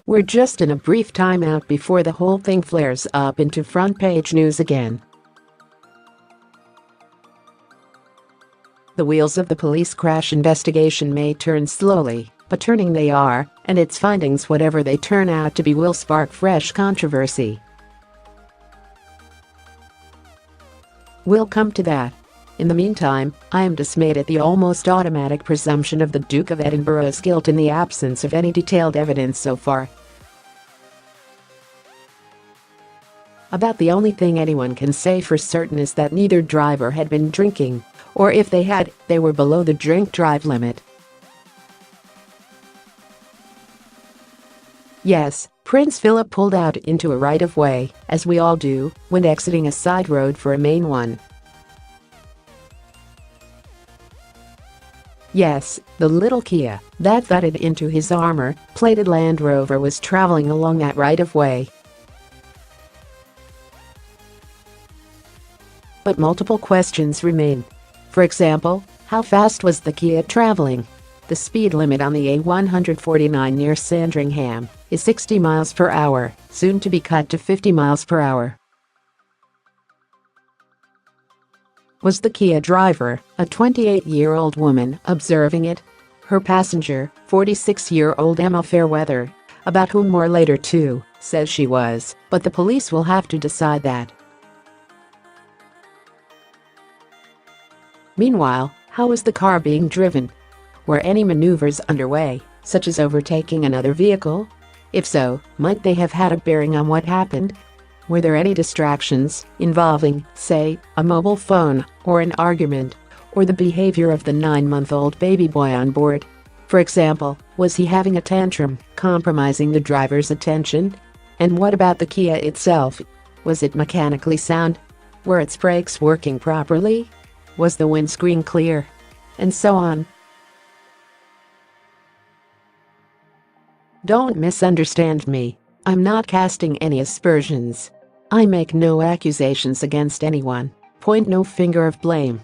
We're just in a brief timeout before the whole thing flares up into front-page news again. The wheels of the police crash investigation may turn slowly, but turning they are, and its findings, whatever they turn out to be, will spark fresh controversy. We'll come to that. In the meantime, I am dismayed at the almost automatic presumption of the Duke of Edinburgh's guilt in the absence of any detailed evidence so far. About the only thing anyone can say for certain is that neither driver had been drinking, or if they had, they were below the drink-drive limit. Yes, Prince Philip pulled out into a right-of-way, as we all do, when exiting a side road for a main one. Yes, the little Kia that thudded into his armor-plated Land Rover was traveling along that right-of-way. But multiple questions remain. For example, how fast was the Kia traveling? The speed limit on the A149 near Sandringham is 60 miles per hour, soon to be cut to 50 miles per hour. Was the Kia driver, a 28-year-old woman, observing it? Her passenger, 46-year-old Emma Fairweather, about whom more later too, says she was, but the police will have to decide that. Meanwhile, how was the car being driven? Were any maneuvers underway, such as overtaking another vehicle? If so, might they have had a bearing on what happened? Were there any distractions involving, say, a mobile phone, or an argument, or the behavior of the 9-month-old baby boy on board? For example, was he having a tantrum, compromising the driver's attention? And what about the Kia itself? Was it mechanically sound? Were its brakes working properly? Was the windscreen clear? And so on. Don't misunderstand me. I'm not casting any aspersions. I make no accusations against anyone, point no finger of blame.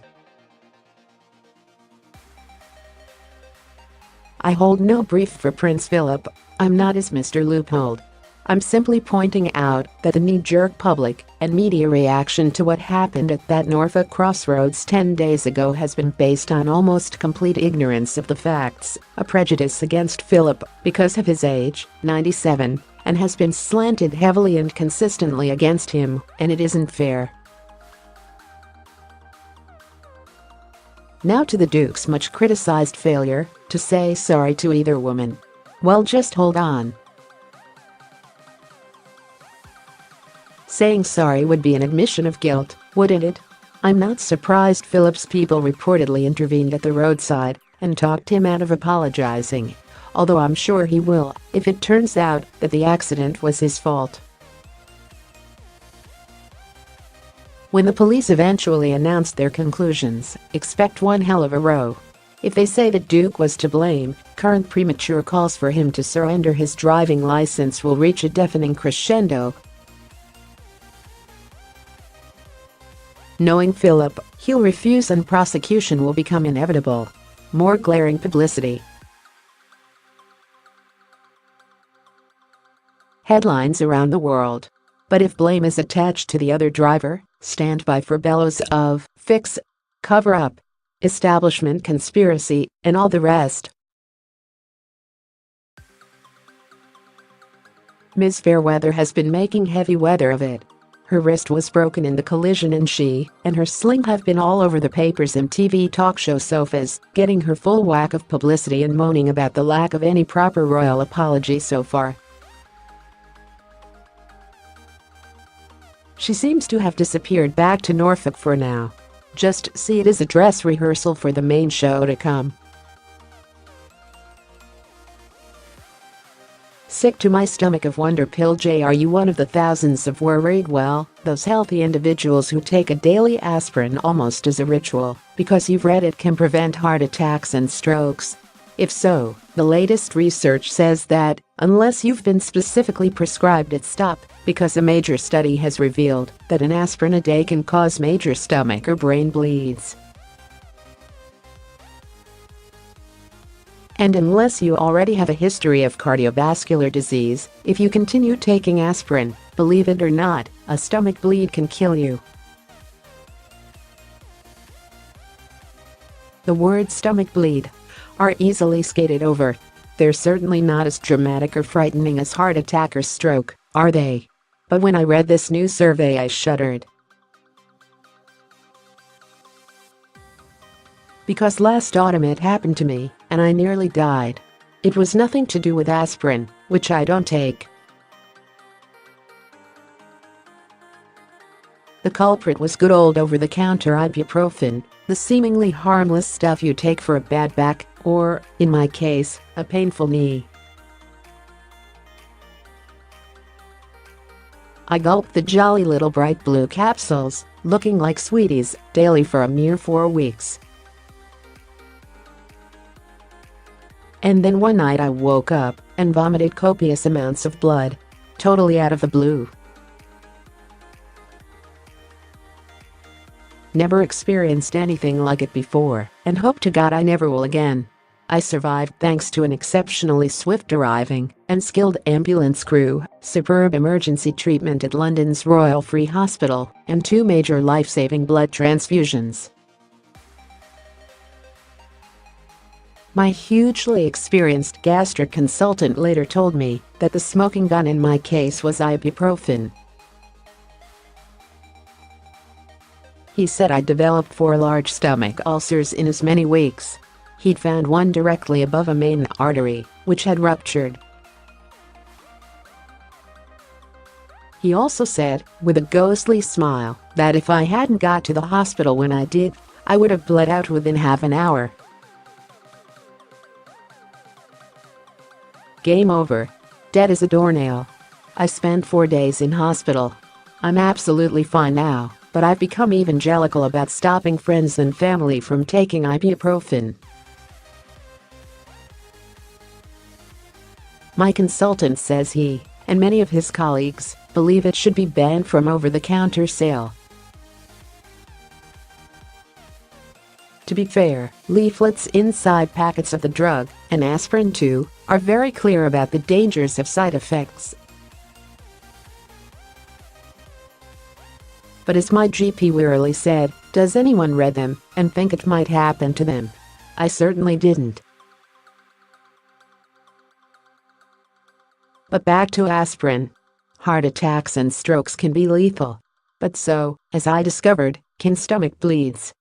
I hold no brief for Prince Philip. I'm not his Mr. Loophole. I'm simply pointing out that the knee-jerk public and media reaction to what happened at that Norfolk crossroads 10 days ago has been based on almost complete ignorance of the facts, a prejudice against Philip because of his age, 97, and has been slanted heavily and consistently against him, and it isn't fair. Now to the Duke's much criticized failure to say sorry to either woman. Well, just hold on. Saying sorry would be an admission of guilt, wouldn't it? I'm not surprised Philip's people reportedly intervened at the roadside and talked him out of apologizing, although I'm sure he will if it turns out that the accident was his fault. When the police eventually announced their conclusions, expect one hell of a row. If they say that Duke was to blame, current premature calls for him to surrender his driving license will reach a deafening crescendo. Knowing Philip, he'll refuse and prosecution will become inevitable. More glaring publicity. Headlines around the world. But if blame is attached to the other driver, stand by for bellows of fix, cover up, establishment conspiracy, and all the rest. Ms. Fairweather has been making heavy weather of it. Her wrist was broken in the collision and she and her sling have been all over the papers and TV talk show sofas, getting her full whack of publicity and moaning about the lack of any proper royal apology so far. She seems to have disappeared back to Norfolk for now. Just see it as a dress rehearsal for the main show to come. Sick to my stomach of wonder pill J. Are you one of the thousands of worried, well, those healthy individuals who take a daily aspirin almost as a ritual because you've read it can prevent heart attacks and strokes? If so, the latest research says that, unless you've been specifically prescribed it, stop, because a major study has revealed that an aspirin a day can cause major stomach or brain bleeds. And unless you already have a history of cardiovascular disease, if you continue taking aspirin, believe it or not, a stomach bleed can kill you. The words stomach bleed are easily skated over. They're certainly not as dramatic or frightening as heart attack or stroke, are they? But when I read this new survey, I shuddered. Because last autumn it happened to me, and I nearly died. It was nothing to do with aspirin, which I don't take. The culprit was good old over-the-counter ibuprofen, the seemingly harmless stuff you take for a bad back, or, in my case, a painful knee. I gulped the jolly little bright blue capsules, looking like sweeties, daily for a mere 4 weeks. And then one night I woke up and vomited copious amounts of blood. Totally out of the blue. Never experienced anything like it before, and hope to God I never will again. I survived thanks to an exceptionally swift arriving and skilled ambulance crew, superb emergency treatment at London's Royal Free Hospital, and 2 major life-saving blood transfusions. My hugely experienced gastric consultant later told me that the smoking gun in my case was ibuprofen. He said I'd developed 4 large stomach ulcers in as many weeks. He'd found one directly above a main artery, which had ruptured. He also said, with a ghostly smile, that if I hadn't got to the hospital when I did, I would have bled out within half an hour. Game over. Dead as a doornail. I spent 4 days in hospital. I'm absolutely fine now, but I've become evangelical about stopping friends and family from taking ibuprofen. My consultant says he, and many of his colleagues, believe it should be banned from over-the-counter sale. To be fair, leaflets inside packets of the drug, and aspirin too, are very clear about the dangers of side effects. But as my GP wearily said, does anyone read them and think it might happen to them? I certainly didn't. But back to aspirin. Heart attacks and strokes can be lethal. But so, as I discovered, can stomach bleeds.